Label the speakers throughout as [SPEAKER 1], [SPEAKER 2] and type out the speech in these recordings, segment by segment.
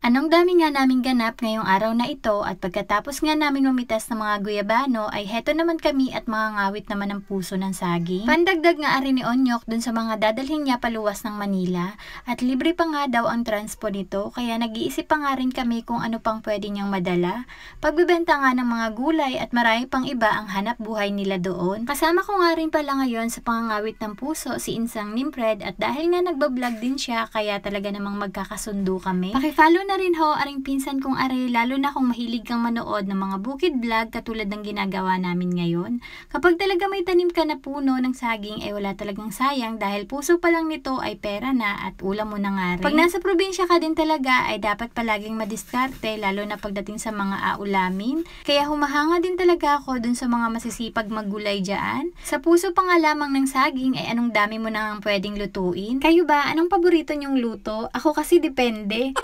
[SPEAKER 1] Anong dami nga naming ganap ngayong araw na ito at pagkatapos nga namin mamitas ng mga guyabano ay heto naman kami at mga ngawit naman ng puso ng saging. Pandagdag nga rin ni Onyok dun sa mga dadalhin niya paluwas ng Manila at libre pa nga daw ang transpo nito kaya nag-iisip pa nga rin kami kung ano pang pwede niyang madala. Pagbibenta nga ng mga gulay at marami pang iba ang hanap buhay nila doon. Kasama ko nga rin pala ngayon sa pangangawit ng puso si Insang Nimpred at dahil nga nagbablog din siya kaya talaga namang magkakasundo kami. Pakifollow na rin ho aring pinsan kong are lalo na kung mahilig kang manood ng mga bukid vlog katulad ng ginagawa namin ngayon. Kapag talaga may tanim ka na puno ng saging ay wala talagang sayang dahil puso pa lang nito ay pera na at ulam mo na nga rin. Pag nasa probinsya ka din talaga ay dapat palaging madiskarte lalo na pagdating sa mga aulamin. Kaya humahanga din talaga ako dun sa mga masisipag maggulay dyan. Sa puso pa nga lamang ng saging ay anong dami mo nang pwedeng lutuin. Kayo ba? Anong paborito nyong luto? Ako kasi depende.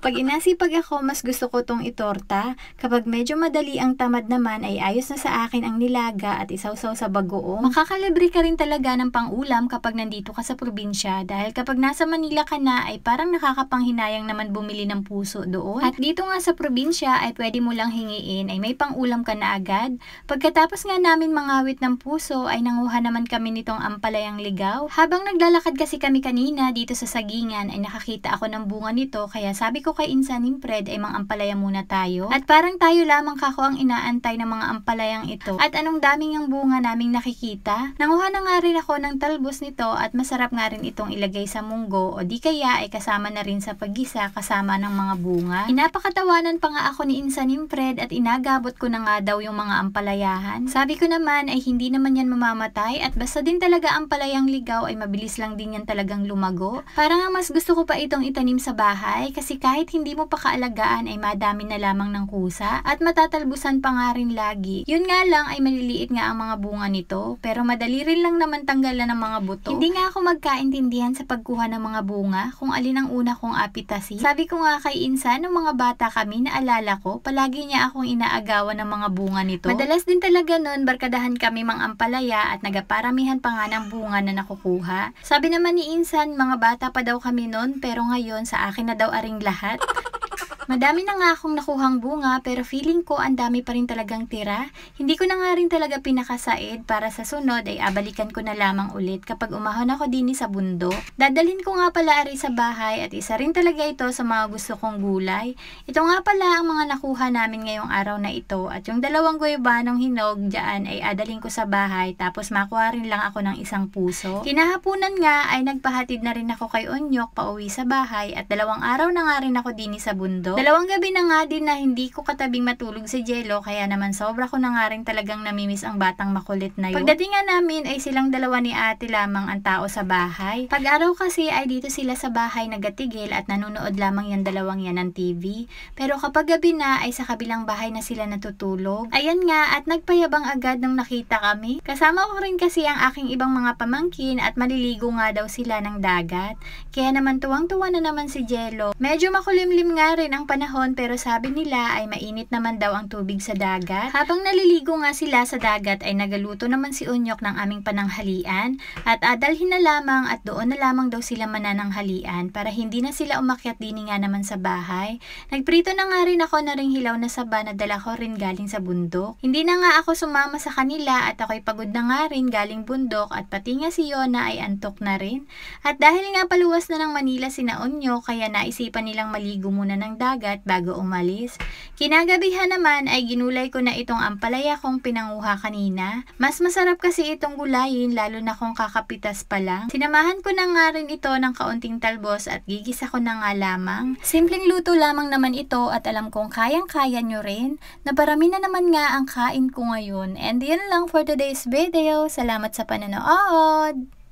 [SPEAKER 1] Pag inasipag ako, mas gusto ko tong itorta. Kapag medyo madali ang tamad naman, ay ayos na sa akin ang nilaga at isawsaw sa bagoong. Makakalibre ka rin talaga ng pang-ulam kapag nandito ka sa probinsya dahil kapag nasa Manila ka na, ay parang nakakapanghinayang naman bumili ng puso doon. At dito nga sa probinsya, ay pwede mo lang hingiin, ay may pang-ulam ka na agad. Pagkatapos nga namin mangawit ng puso, ay nanguha naman kami nitong ampalayang ligaw. Habang naglalakad kasi kami kanina dito sa sagingan, ay nakakita ako ng bunga nito, kaya sabi ko kay Insan Nimpred ay mang-ampalaya muna tayo. At parang tayo lamang kako ang inaantay ng mga ampalayang ito. At anong daming ang bunga naming nakikita. Nanguha na nga rin ako ng talbos nito at masarap nga rin itong ilagay sa munggo o di kaya ay kasama na rin sa paggisa kasama ng mga bunga. Inapakatawanan pa nga ako ni Insan Nimpred at inagabot ko na nga daw yung mga ampalayahan. Sabi ko naman ay hindi naman yan mamamatay at basta din talaga ampalayang ligaw ay mabilis lang din yan talagang lumago. Parang nga mas gusto ko pa itong itanim sa bahay kasi kahit hindi mo pa kaalagaan ay madami na lamang ng kusa at matatalbusan pa nga rin lagi. Yun nga lang ay maliliit nga ang mga bunga nito pero madali rin lang naman tanggalan ng mga buto. Hindi nga ako magkaintindihan sa pagkuha ng mga bunga kung alin ang una kong apitasin. Sabi ko nga kay Insan nung mga bata kami naalala ko palagi niya akong inaagawan ng mga bunga nito. Madalas din talaga nun barkadahan kami mang-ampalaya at nagaparamihan pa nga ng bunga na nakukuha. Sabi naman ni Insan mga bata pa daw kami nun pero ngayon sa akin na daw aring lahat. Madami na nga akong nakuhang bunga pero feeling ko ang dami pa rin talagang tira. Hindi ko na nga rin talaga pinakasaid para sa sunod ay abalikan ko na lamang ulit kapag umahon ako din sa bundok. Dadalhin ko nga pala ari sa bahay at isa rin talaga ito sa mga gusto kong gulay. Ito nga pala ang mga nakuha namin ngayong araw na ito at yung dalawang guyabanong hinog dyan ay adalhin ko sa bahay tapos makuha rin lang ako ng isang puso. Kinahapunan nga ay nagpahatid na rin ako kay Onyok pauwi sa bahay at 2 araw na nga rin ako din sa bundok. 2 gabi na nga din na hindi ko katabing matulog si Jello kaya naman sobra ko na nga rin talagang namimiss ang batang makulit na yun. Pagdating nga namin ay silang dalawa ni ate lamang ang tao sa bahay. Pag-araw kasi ay dito sila sa bahay nagatigil at nanonood lamang yung dalawang yan ng TV. Pero kapag gabi na ay sa kabilang bahay na sila natutulog. Ayan nga at nagpayabang agad nung nakita kami. Kasama ko rin kasi ang aking ibang mga pamangkin at maliligo nga daw sila ng dagat. Kaya naman tuwang-tuwa na naman si Jello. Medyo makulimlim nga rin ang panahon pero sabi nila ay mainit naman daw ang tubig sa dagat. Habang naliligo nga sila sa dagat ay nagaluto naman si Onyok ng aming pananghalian at adalhin na lamang at doon na lamang daw sila manananghalian para hindi na sila umakyat din nga naman sa bahay. Nagprito na nga rin ako na ring hilaw na saba na dala ko rin galing sa bundok. Hindi na nga ako sumama sa kanila at ako'y pagod na nga rin galing bundok at pati nga si Yona ay antok na rin. At dahil nga paluwas na ng Manila sina Onyok kaya naisipan nilang maligo muna ng dagat bago umalis. Kinagabihan naman ay ginulay ko na itong ampalaya kong pinanguha kanina. Mas masarap kasi itong gulayin lalo na kung kakapitas pa lang. Sinamahan ko na nga rin ito ng kaunting talbos at gigisa ko na nga lamang. Simpleng luto lamang naman ito at alam kong kayang-kaya nyo rin. Naparami na naman nga ang kain ko ngayon. And yun lang for today's video. Salamat sa panonood!